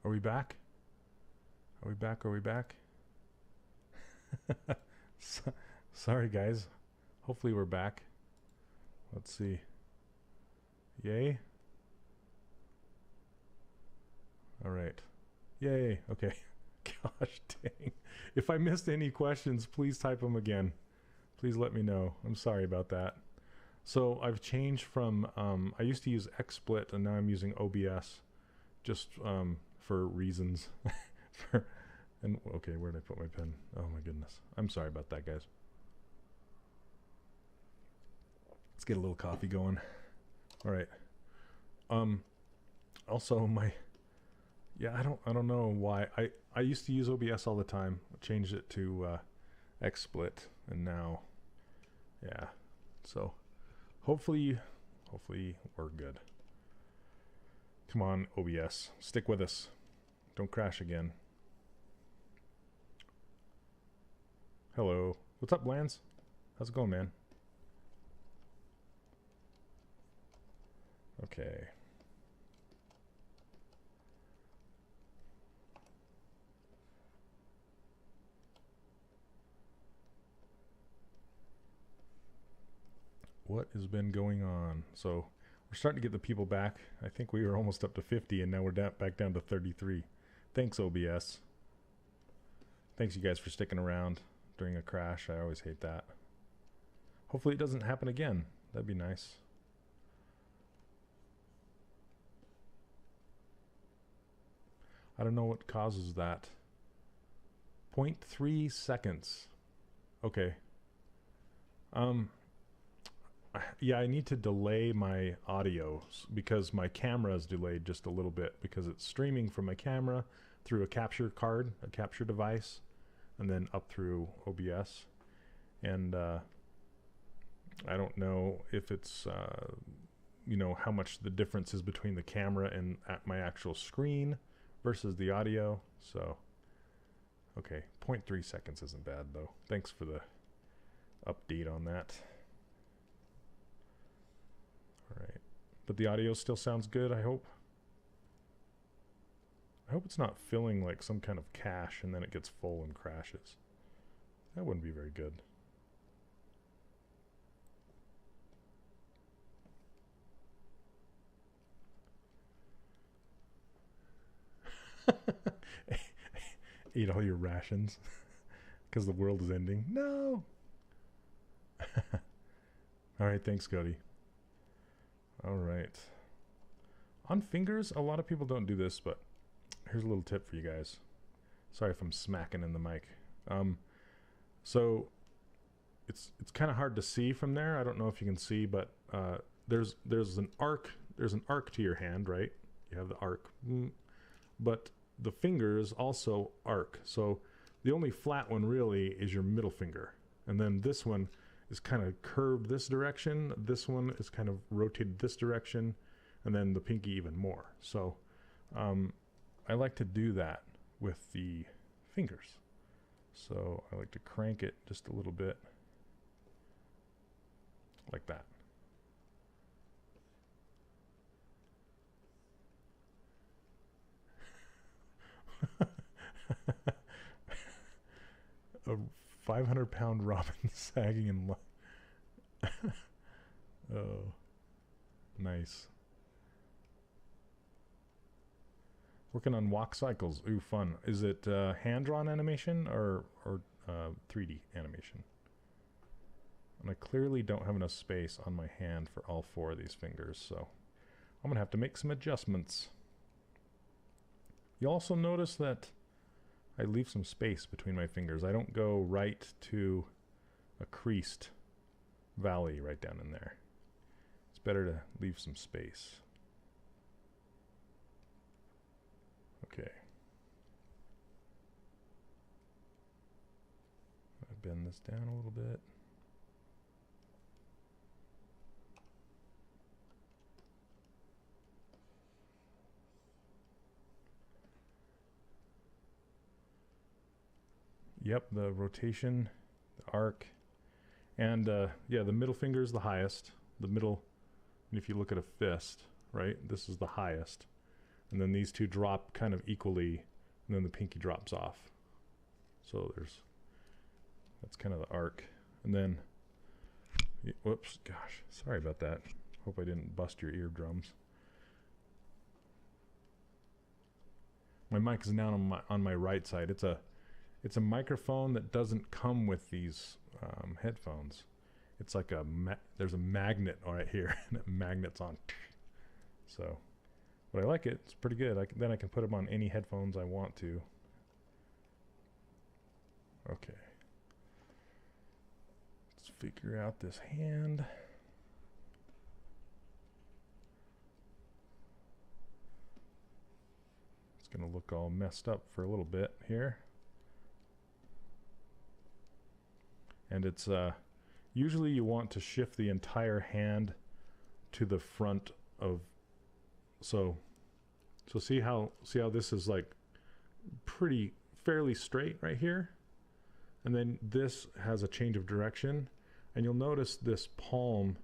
Are we back? Are we back? Are we back? Sorry, guys. Hopefully we're back. Let's see. Yay? Alright. Yay. Okay. Gosh dang. If I missed any questions, please type them again. Please let me know. I'm sorry about that. So I've changed from, I used to use XSplit and now I'm using OBS just for reasons. Okay, where did I put my pen? Oh my goodness. I'm sorry about that, guys. Let's get a little coffee going. All right. Also yeah, I don't know why. I used to use OBS all the time. I changed it to XSplit and now yeah. So hopefully we're good. Come on, OBS. Stick with us. Don't crash again. Hello. What's up, Lance? How's it going, man? Okay. What has been going on? So we're starting to get the people back. I think we were almost up to 50 and now we're back down to 33. Thanks, OBS. Thanks you guys for sticking around during a crash. I always hate that. Hopefully it doesn't happen again. That'd be nice. I don't know what causes that. 0.3 seconds. Okay. Yeah, I need to delay my audio because my camera is delayed just a little bit because it's streaming from my camera through a capture card, a capture device, and then up through OBS. And I don't know if it's, you know, how much the difference is between the camera and at my actual screen versus the audio. So, okay, 0.3 seconds isn't bad though. Thanks for the update on that. Alright, but the audio still sounds good, I hope. I hope it's not filling like some kind of cache and then it gets full and crashes. That wouldn't be very good. Eat all your rations because the world is ending. No! Alright, thanks, Cody. Alright. On fingers, a lot of people don't do this, but here's a little tip for you guys. Sorry if I'm smacking in the mic. So it's kind of hard to see from there. I don't know if you can see, but there's an arc to your hand, right? You have the arc. But the fingers also arc. So the only flat one really is your middle finger. And then this one is kind of curved this direction. This one is kind of rotated this direction. And then the pinky even more. So I like to do that with the fingers. So I like to crank it just a little bit. Like that. A 500-pound robin sagging in line. Oh, nice. Working on walk cycles. Ooh, fun. Is it hand-drawn animation or 3D animation? And I clearly don't have enough space on my hand for all 4 of these fingers, so I'm gonna have to make some adjustments. You also notice that I leave some space between my fingers. I don't go right to a creased valley right down in there. It's better to leave some space. Okay. I bend this down a little bit. Yep, the rotation, the arc, and yeah, the middle finger is the highest. The middle, and if you look at a fist, right, this is the highest. and then these two drop kind of equally, and then the pinky drops off. So that's kind of the arc. And then, whoops, gosh, sorry about that. Hope I didn't bust your eardrums. My mic is now on my right side. It's a microphone that doesn't come with these headphones. It's like there's a magnet right here, and it magnets on. So, but I like it. It's pretty good. Then I can put them on any headphones I want to. Okay. Let's figure out this hand. It's gonna look all messed up for a little bit here. And it's usually you want to shift the entire hand to the front of, so see how this is like fairly straight right here, and then this has a change of direction, and you'll notice this palm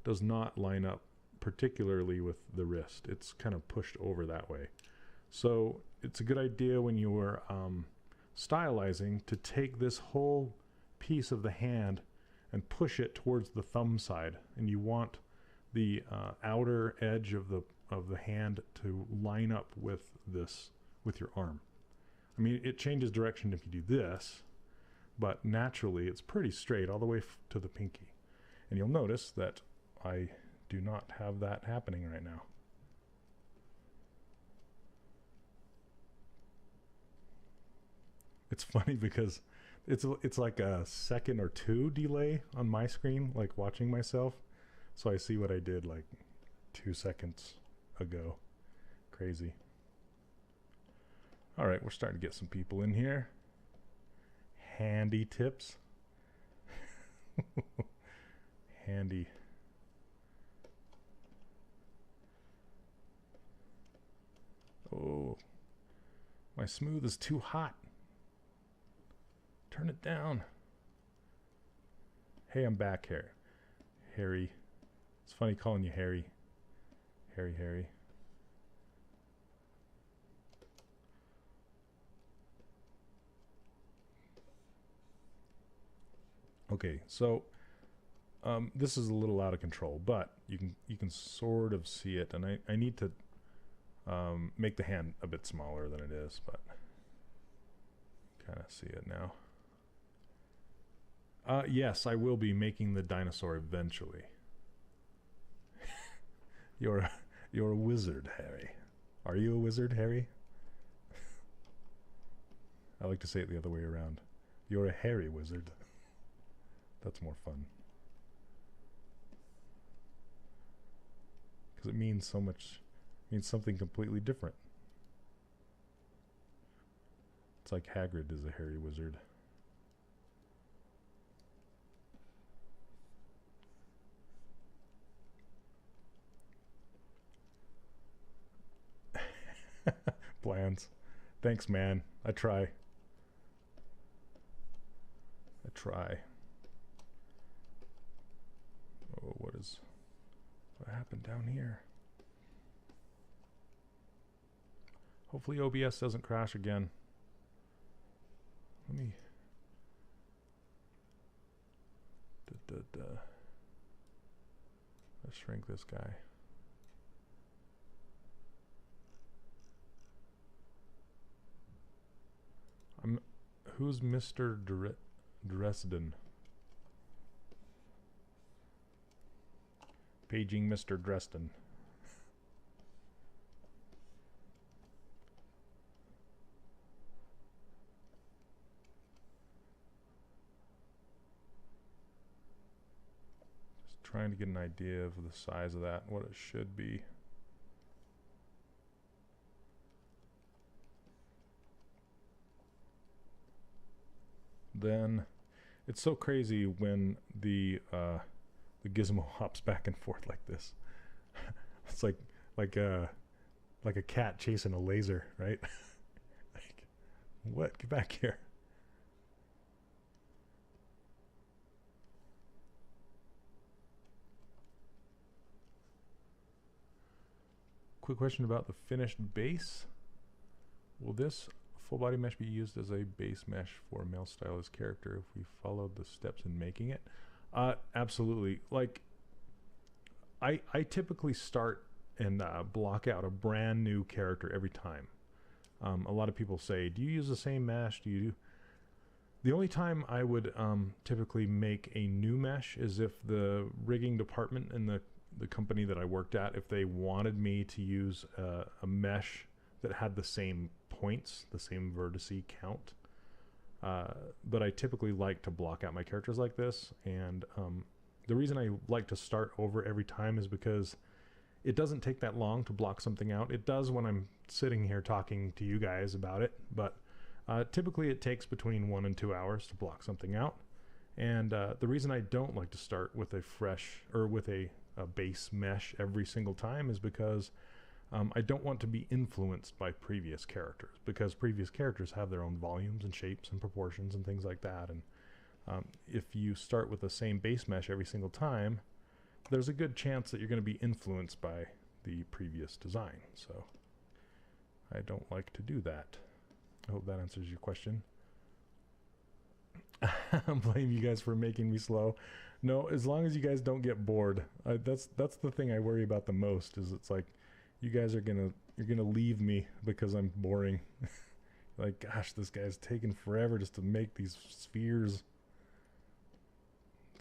does not line up particularly with the wrist. It's kind of pushed over that way. So it's a good idea when you are stylizing to take this whole piece of the hand and push it towards the thumb side, and you want the outer edge of the hand to line up with your arm. I mean, it changes direction if you do this, but naturally it's pretty straight all the way to the pinky. And you'll notice that I do not have that happening right now. It's funny because it's like a second or two delay on my screen, like watching myself. So I see what I did like 2 seconds ago. Crazy. All right, we're starting to get some people in here. Handy tips. Handy. Oh, my smooth is too hot. Turn it down. Hey, I'm back here. Harry. It's funny calling you Harry. Harry. Okay, so this is a little out of control, but you can sort of see it, and I need to make the hand a bit smaller than it is, but kind of see it now. Yes, I will be making the dinosaur eventually. You're a wizard, Harry. Are you a wizard, Harry? I like to say it the other way around. You're a hairy wizard. That's more fun. Because it means so much, means something completely different. It's like Hagrid is a hairy wizard. Plans. Thanks, man. I try. Oh, what happened down here? Hopefully OBS doesn't crash again. Let me let's shrink this guy. Who's Mr. Dresden? Paging Mr. Dresden. Just trying to get an idea of the size of that, what it should be. Then it's so crazy when the gizmo hops back and forth like this. It's like a cat chasing a laser, right? Like, what? Get back here. quick question about the finished base. Will this full body mesh be used as a base mesh for a male stylist character if we followed the steps in making it? Absolutely. Like, I typically start and block out a brand new character every time. A lot of people say, do you use the same mesh? Do you do? The only time I would typically make a new mesh is if the rigging department in the company that I worked at, if they wanted me to use a mesh that had the same points, the same vertice count. But I typically like to block out my characters like this, and the reason I like to start over every time is because it doesn't take that long to block something out. It does when I'm sitting here talking to you guys about it, but typically it takes between 1 and 2 hours to block something out. And the reason I don't like to start with a fresh, or with a base mesh every single time is because I don't want to be influenced by previous characters, because previous characters have their own volumes and shapes and proportions and things like that. And if you start with the same base mesh every single time, there's a good chance that you're going to be influenced by the previous design. So I don't like to do that. I hope that answers your question. I blame you guys for making me slow. No, as long as you guys don't get bored. That's the thing I worry about the most, is it's like you guys are you're gonna leave me because I'm boring. Like, gosh, this guy's taking forever just to make these spheres.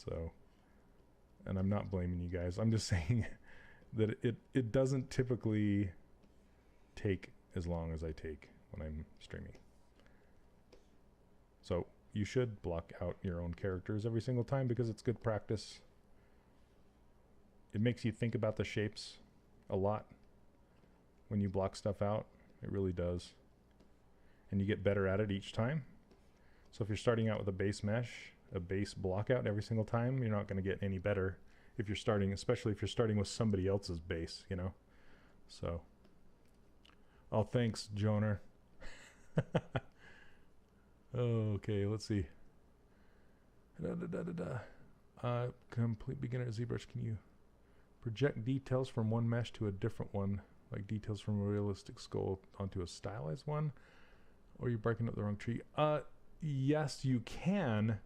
So, and I'm not blaming you guys. I'm just saying that it doesn't typically take as long as I take when I'm streaming. So you should block out your own characters every single time because it's good practice. It makes you think about the shapes a lot when you block stuff out. It really does. And you get better at it each time. So if you're starting out with a base mesh, a base block out every single time, you're not going to get any better if you're starting, especially if you're starting with somebody else's base, you know? So, oh, thanks, Joner. Okay, let's see. Complete beginner ZBrush. Can you project details from one mesh to a different one, like details from a realistic skull onto a stylized one? Or are you barking up the wrong tree? Yes, you can,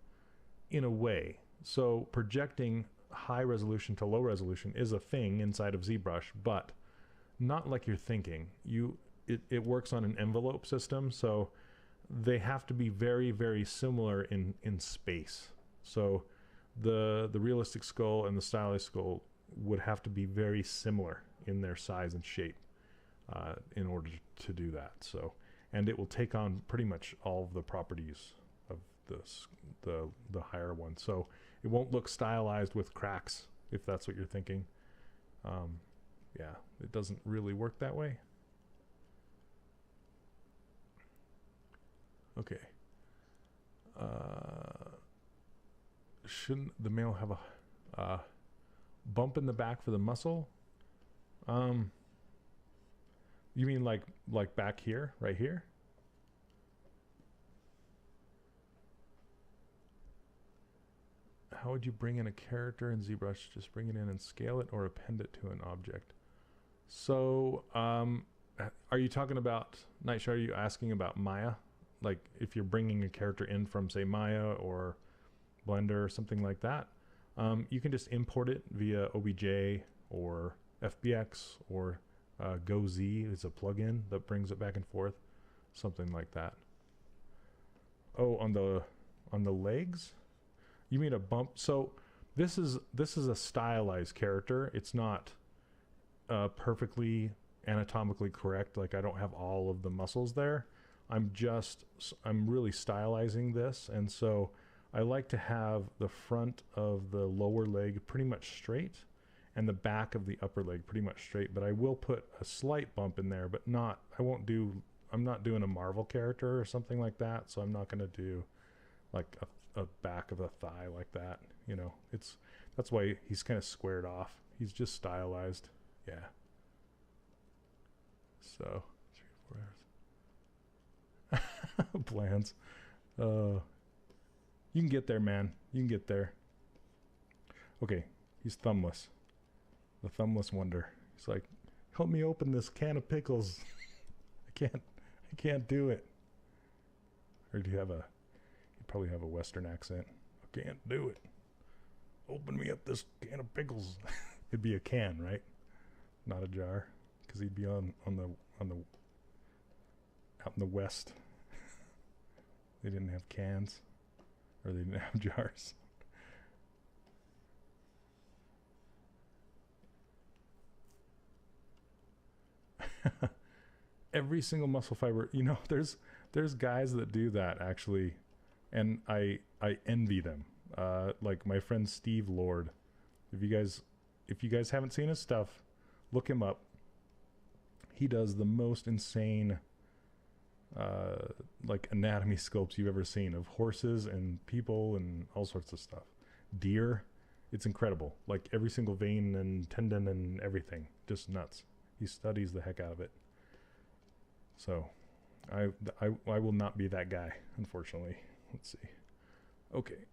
in a way. So projecting high resolution to low resolution is a thing inside of ZBrush, but not like you're thinking. It works on an envelope system, so they have to be very, very similar in space. So the realistic skull and the stylized skull would have to be very similar in their size and shape in order to do that. So, and it will take on pretty much all of the properties of the higher one. So it won't look stylized with cracks, if that's what you're thinking. Yeah, it doesn't really work that way. Okay. Shouldn't the male have a bump in the back for the muscle? You mean like back here, right here? How would you bring in a character in ZBrush? Just bring it in and scale it, or append it to an object? So, are you talking about, Nightshard, are you asking about Maya? Like if you're bringing a character in from, say, Maya or Blender or something like that, you can just import it via OBJ or FBX or GoZ is a plugin that brings it back and forth, something like that. Oh, on the legs, you mean a bump? So this is a stylized character. It's not perfectly anatomically correct. Like I don't have all of the muscles there. I'm really stylizing this, and so I like to have the front of the lower leg pretty much straight and the back of the upper leg pretty much straight, but I will put a slight bump in there, but I'm not doing a Marvel character or something like that, so I'm not going to do like a back of a thigh like that, you know. That's why he's kind of squared off. He's just stylized. Yeah. So 3 or 4 hours. Plans. You can get there, man. You can get there. Okay, he's thumbless. The thumbless wonder. He's like Help me open this can of pickles. I can't do it. Or do you probably have a Western accent. I can't do it. Open me up this can of pickles. It'd be a can, right? Not a jar, because he'd be on the out in the West. They didn't have cans, or they didn't have jars. Every single muscle fiber, you know, there's guys that do that actually, and I envy them. Like my friend Steve Lord. If you guys haven't seen his stuff, look him up. He does the most insane like anatomy sculpts you've ever seen of horses and people and all sorts of stuff. Deer, it's incredible. Like every single vein and tendon and everything, just nuts. He studies the heck out of it. So I will not be that guy, unfortunately. Let's see. Okay.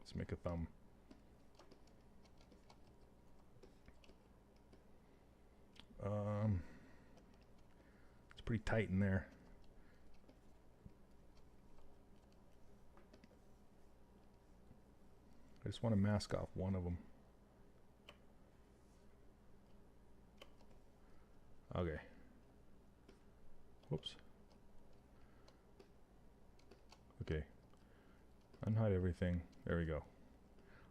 Let's make a thumb. It's pretty tight in there. I just want to mask off one of them. Okay. Whoops. Okay. Unhide everything. There we go.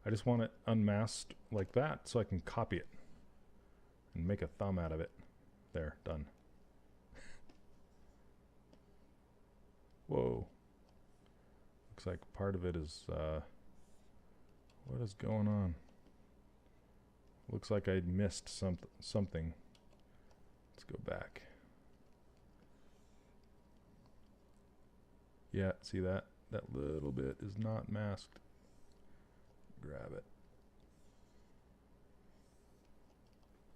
I just want it unmasked like that so I can copy it and make a thumb out of it. There, done. Whoa. Looks like part of it is, what is going on? Looks like I missed something. Let's go back. Yeah, see that? That little bit is not masked. Grab it.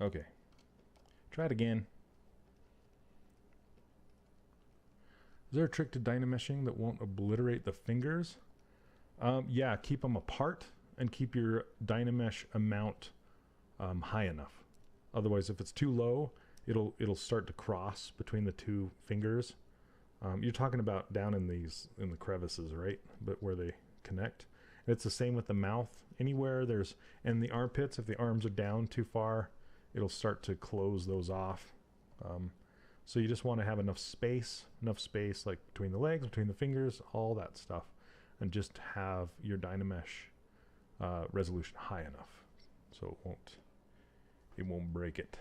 Okay. Try it again. Is there a trick to Dynameshing that won't obliterate the fingers? Yeah, keep them apart and keep your Dynamesh amount high enough. Otherwise, if it's too low, it'll start to cross between the two fingers. You're talking about down in the crevices, right? But where they connect. And it's the same with the mouth. Anywhere there's, and the armpits, if the arms are down too far, it'll start to close those off. So you just want to have enough space like between the legs, between the fingers, all that stuff, and just have your Dynamesh resolution high enough so it won't break it.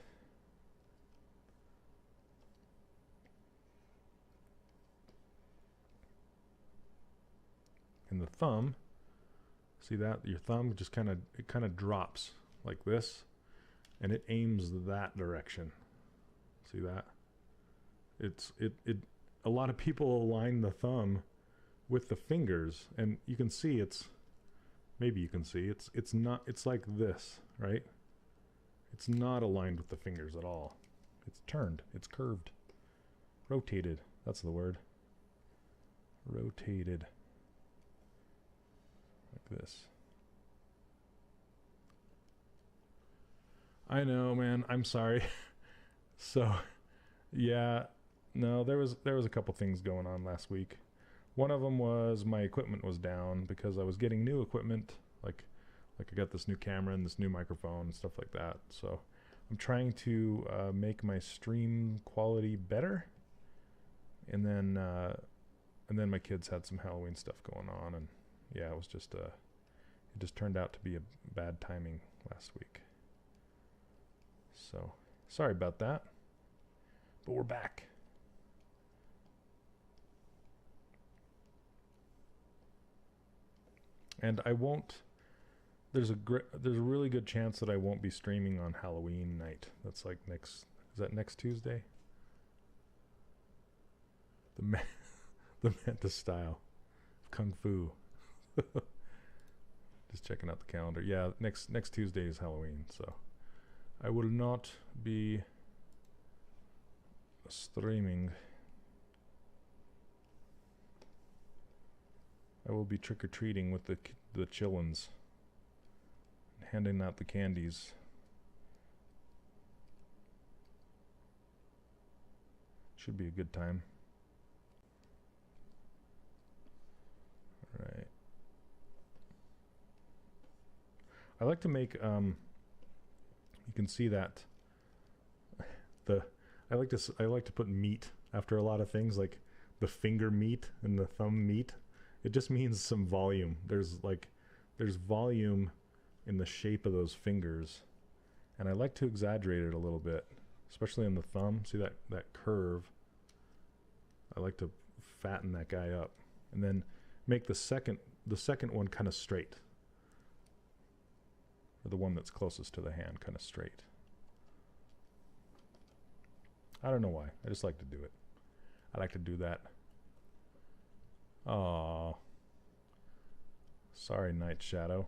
And the thumb, see that? Your thumb just kind of drops like this, and it aims that direction. See that? A lot of people align the thumb with the fingers, and you can see it's not, it's like this, right? It's not aligned with the fingers at all. It's turned, it's curved, rotated, that's the word. Rotated. Like this. I know, man, I'm sorry. So, yeah, no, there was a couple things going on last week. One of them was my equipment was down because I was getting new equipment, like I got this new camera and this new microphone and stuff like that. So I'm trying to make my stream quality better, and then my kids had some Halloween stuff going on, and yeah, it was just it just turned out to be a bad timing last week. So sorry about that, but we're back. And I won't. There's a really good chance that I won't be streaming on Halloween night. That's like next. Is that next Tuesday? The Mantis style of Kung Fu. Just checking out the calendar. Yeah, next Tuesday is Halloween, so I will not be streaming. I will be trick-or-treating with the chillins, handing out the candies Should be a good time. All right. I like to make, you can see that I like to put meat after a lot of things, like the finger meat and the thumb meat. It just means some volume. There's volume in the shape of those fingers, and I like to exaggerate it a little bit, especially on the thumb. See that curve? I like to fatten that guy up, and then make the second one kind of straight, or the one that's closest to the hand kind of straight. I don't know why. I just like to do it. I like to do that. Aww. Sorry, Night Shadow.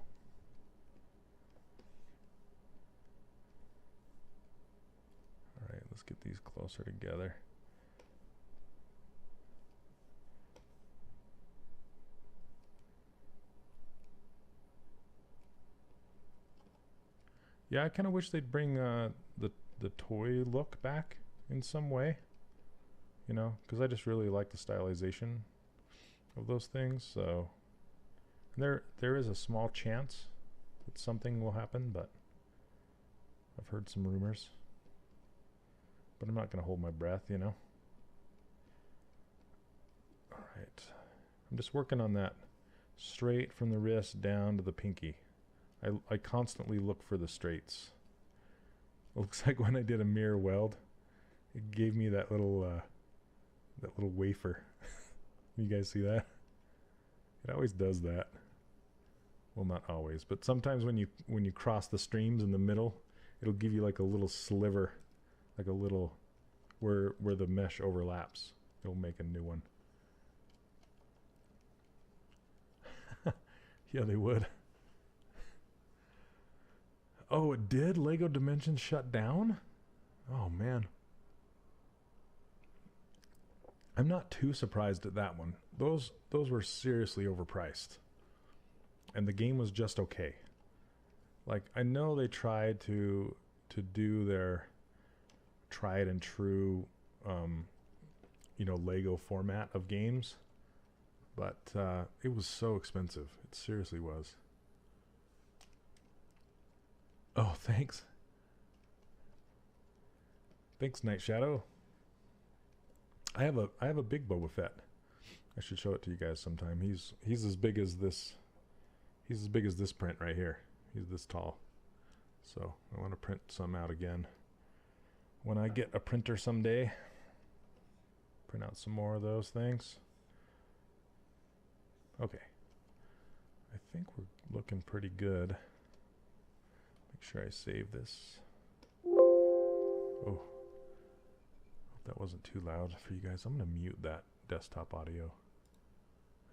Alright, let's get these closer together. Yeah, I kind of wish they'd bring the toy look back in some way, you know, because I just really like the stylization of those things. So there is a small chance that something will happen, but I've heard some rumors, but I'm not going to hold my breath, you know. All right, I'm just working on that straight from the wrist down to the pinky. I constantly look for the straights. It looks like when I did a mirror weld, it gave me that little wafer. You guys see that? It always does that. Well, not always, but sometimes when you cross the streams in the middle, it'll give you like a little sliver, like a little where the mesh overlaps. It'll make a new one. Yeah, they would. Oh, it did? Lego Dimensions shut down? Oh, man. I'm not too surprised at that one. Those were seriously overpriced. And the game was just okay. Like, I know they tried to do their tried and true, you know, Lego format of games. But it was so expensive. It seriously was. Oh, thanks. Thanks, Night Shadow. I have a big Boba Fett. I should show it to you guys sometime. He's as big as this. He's as big as this print right here. He's this tall. So I want to print some out again. When I get a printer someday, print out some more of those things. Okay. I think we're looking pretty good. Make sure I save this. Oh. Hope that wasn't too loud for you guys. I'm going to mute that desktop audio.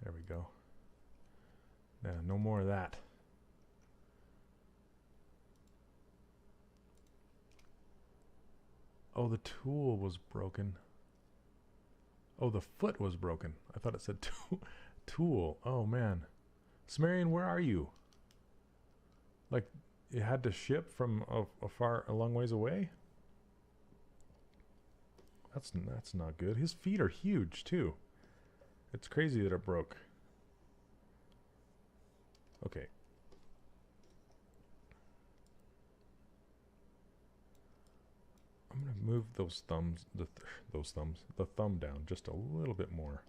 There we go. Yeah, no more of that. Oh, the tool was broken. Oh, the foot was broken. I thought it said tool. Oh, man. Sumerian, where are you? Like, it had to ship from a long ways away? That's not good. His feet are huge, too. It's crazy that it broke. Okay. I'm going to move those thumbs, the thumb down just a little bit more.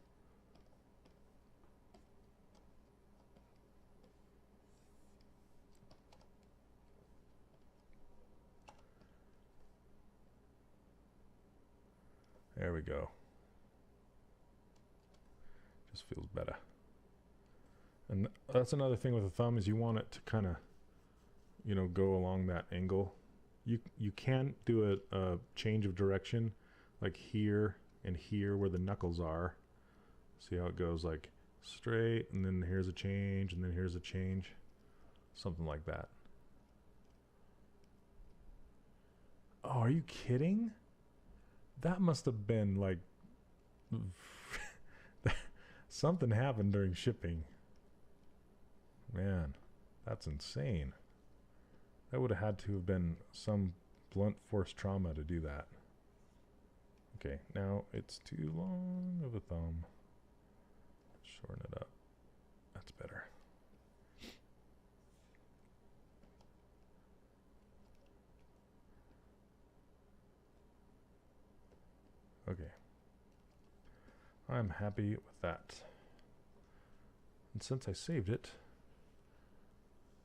There we go. Just feels better. And that's another thing with the thumb is you want it to kind of, you know, go along that angle. You can do a change of direction, like here and here where the knuckles are. See how it goes, like straight, and then here's a change, and then here's a change. Something like that. Oh, are you kidding? That must have been like something happened during shipping. Man, that's insane. That would have had to have been some blunt force trauma to do that. Okay, now it's too long of a thumb. Shorten it up. That's better. Okay. I'm happy with that. And since I saved it,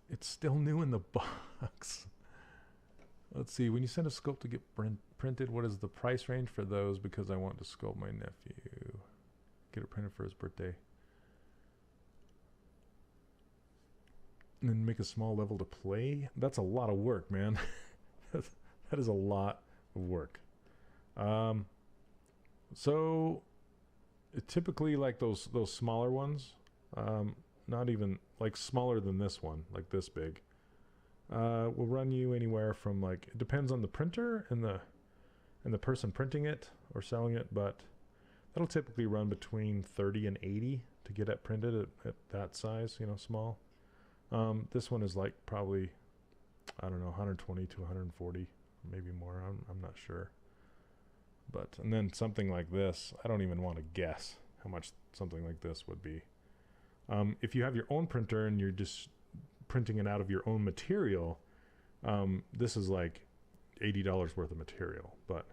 it's still new in the box. Let's see, when you send a sculpt to get printed, what is the price range for those? Because I want to sculpt my nephew. Get it printed for his birthday. And then make a small level to play. That's a lot of work, man. That is a lot of work. So typically like those smaller ones, not even like smaller than this one, like this big, will run you anywhere from, like, it depends on the printer and the person printing it or selling it, but that'll typically run between 30 and 80 to get it printed at that size, you know, small. This one is like probably, I don't know, 120 to 140, maybe more. I'm not sure. But, and then something like this, I don't even want to guess how much something like this would be. If you have your own printer and you're just printing it out of your own material, this is like $80 worth of material. But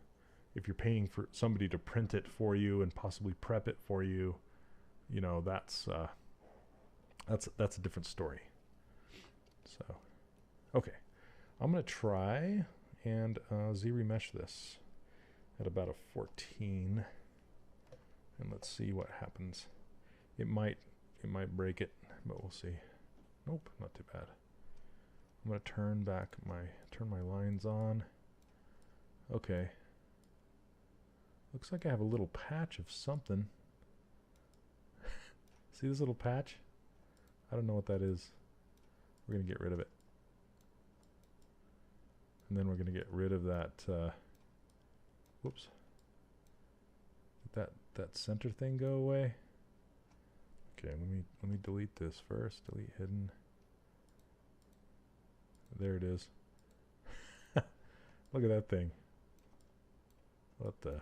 if you're paying for somebody to print it for you and possibly prep it for you, you know, that's a different story. So, okay, I'm gonna try and ZRemesh this at about a 14, and let's see what happens. It might break it, but we'll see. Nope, not too bad. I'm gonna turn my lines on. Okay. Looks like I have a little patch of something. See this little patch? I don't know what that is. We're gonna get rid of it. And then we're gonna get rid of that whoops. Did that center thing go away? Okay, let me delete this first. Delete hidden. There it is. Look at that thing. What the?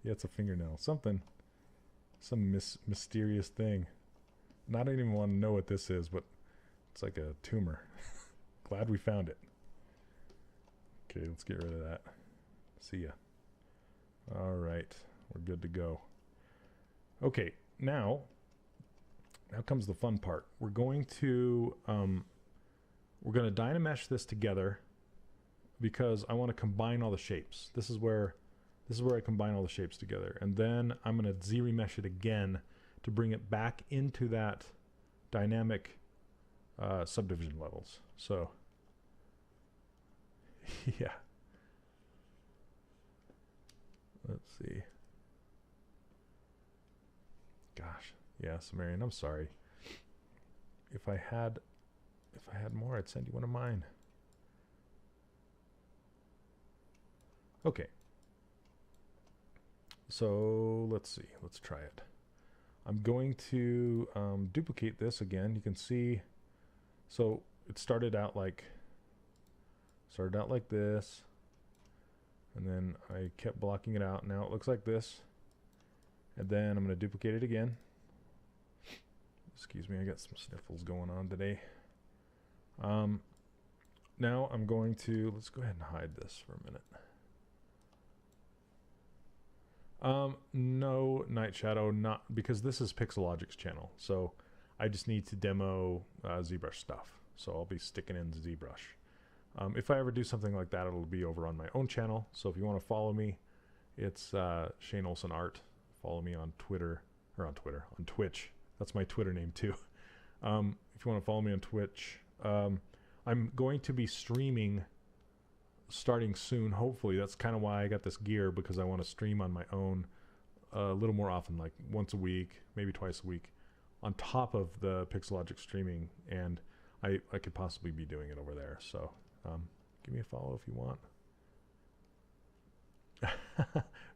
Yeah, it's a fingernail. Something. Some mysterious thing. And I don't even want to know what this is, but it's like a tumor. Glad we found it. Okay, let's get rid of that. See ya. All right, we're good to go. Okay, now comes the fun part. We're going to Dynamesh this together because I want to combine all the shapes. This is where I combine all the shapes together, and then I'm going to ZRemesh it again to bring it back into that dynamic subdivision levels. So yeah. Let's see. Gosh, yeah, Sumerian, I'm sorry. If I had more, I'd send you one of mine. Okay. So let's see. Let's try it. I'm going to duplicate this again. You can see. So it started out like this. And then I kept blocking it out. Now it looks like this. And then I'm going to duplicate it again. Excuse me, I got some sniffles going on today. Now I'm going to, let's go ahead and hide this for a minute. No, Night Shadow, not because this is Pixelogic's channel. So I just need to demo ZBrush stuff. So I'll be sticking in ZBrush. If I ever do something like that, it'll be over on my own channel. So if you want to follow me, it's Shane Olson Art. Follow me on Twitter, on Twitch. That's my Twitter name too. If you want to follow me on Twitch, I'm going to be streaming starting soon, hopefully. That's kind of why I got this gear, because I want to stream on my own a little more often, like once a week, maybe twice a week, on top of the Pixelogic streaming, and I could possibly be doing it over there. So give me a follow if you want.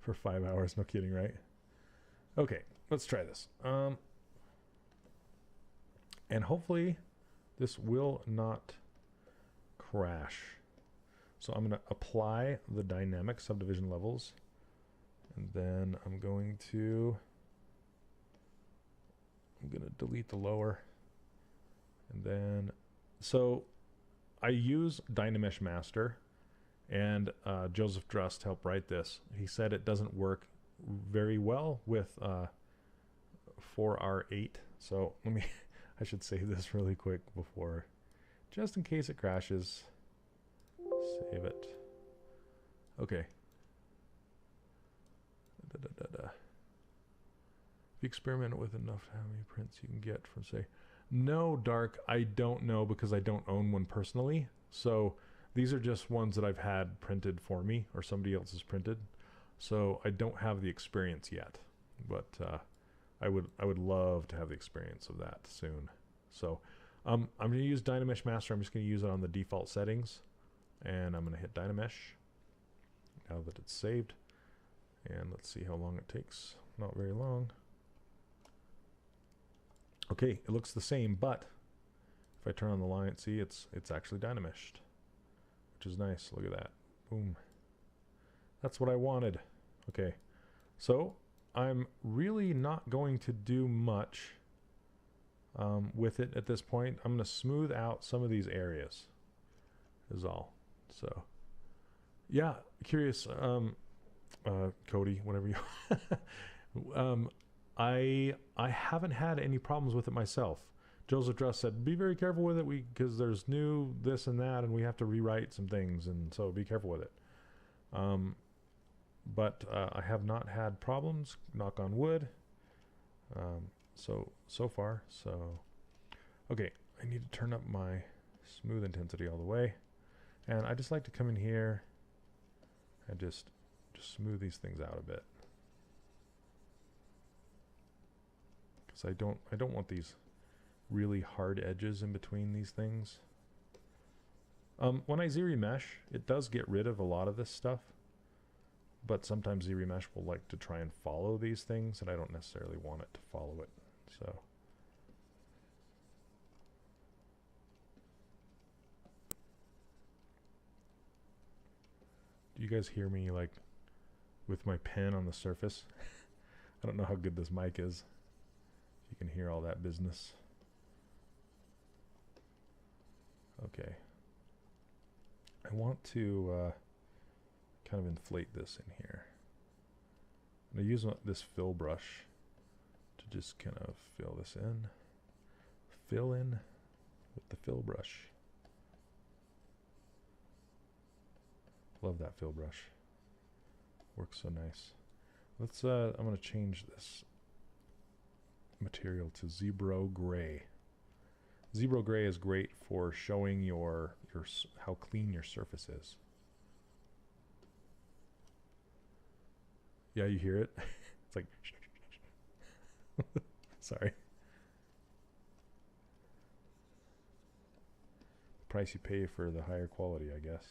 For 5 hours, no kidding, right? Okay, let's try this. And hopefully this will not crash. So I'm going to apply the dynamic subdivision levels, and then I'm going to delete the lower, and then so I use Dynamesh Master, and Joseph Drust helped write this. He said it doesn't work very well with 4R8. So let me I should save this really quick before, just in case it crashes. Save it. Okay. If you experiment with enough, how many prints you can get from, say, no, Dark, I don't know, because I don't own one personally. So these are just ones that I've had printed for me, or somebody else has printed. So I don't have the experience yet, but I would love to have the experience of that soon. So I'm going to use Dynamesh Master. I'm just going to use it on the default settings, and I'm going to hit Dynamesh now that it's saved, and let's see how long it takes. Not very long. Okay, it looks the same, but if I turn on the line, see, it's actually Dynameshed, which is nice. Look at that. Boom. That's what I wanted. Okay, so I'm really not going to do much with it at this point. I'm going to smooth out some of these areas is all. So yeah, curious, Cody, whatever you I haven't had any problems with it myself. Joseph Drust said, be very careful with it, because there's new this and that, and we have to rewrite some things, and so be careful with it. But I have not had problems, knock on wood. So far, so okay, I need to turn up my smooth intensity all the way, and I just like to come in here and just smooth these things out a bit, because I don't want these really hard edges in between these things. When I ZBrush, it does get rid of a lot of this stuff, but sometimes ZBrush will like to try and follow these things, and I don't necessarily want it to follow it. So do you guys hear me like with my pen on the surface? I don't know how good this mic is. You can hear all that business. Okay. I want to kind of inflate this in here. I'm going to use this fill brush to just kind of fill this in. Fill in with the fill brush. Love that fill brush. Works so nice. Let's I'm going to change this material to Zebro Gray. Zebro Gray is great for showing your how clean your surface is. Yeah, you hear it? It's like sorry. The price you pay for the higher quality, I guess.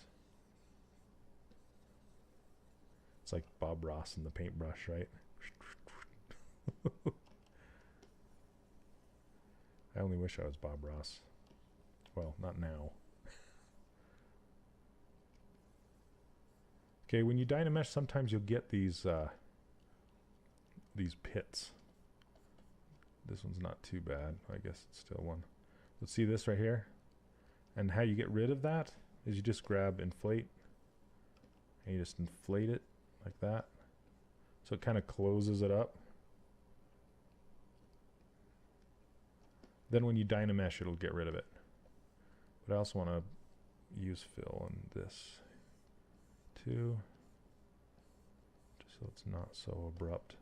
It's like Bob Ross and the paintbrush, right? I only wish I was Bob Ross. Well, not now. Okay, when you Dynamesh, sometimes you'll get these pits. This one's not too bad. I guess it's still one. Let's see this right here. And how you get rid of that is you just grab inflate, and you just inflate it like that. So it kind of closes it up. Then when you Dynamesh, it'll get rid of it. But I also want to use fill on this too, just so it's not so abrupt.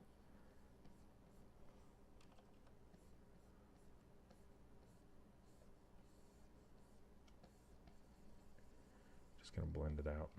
Just gonna blend it out.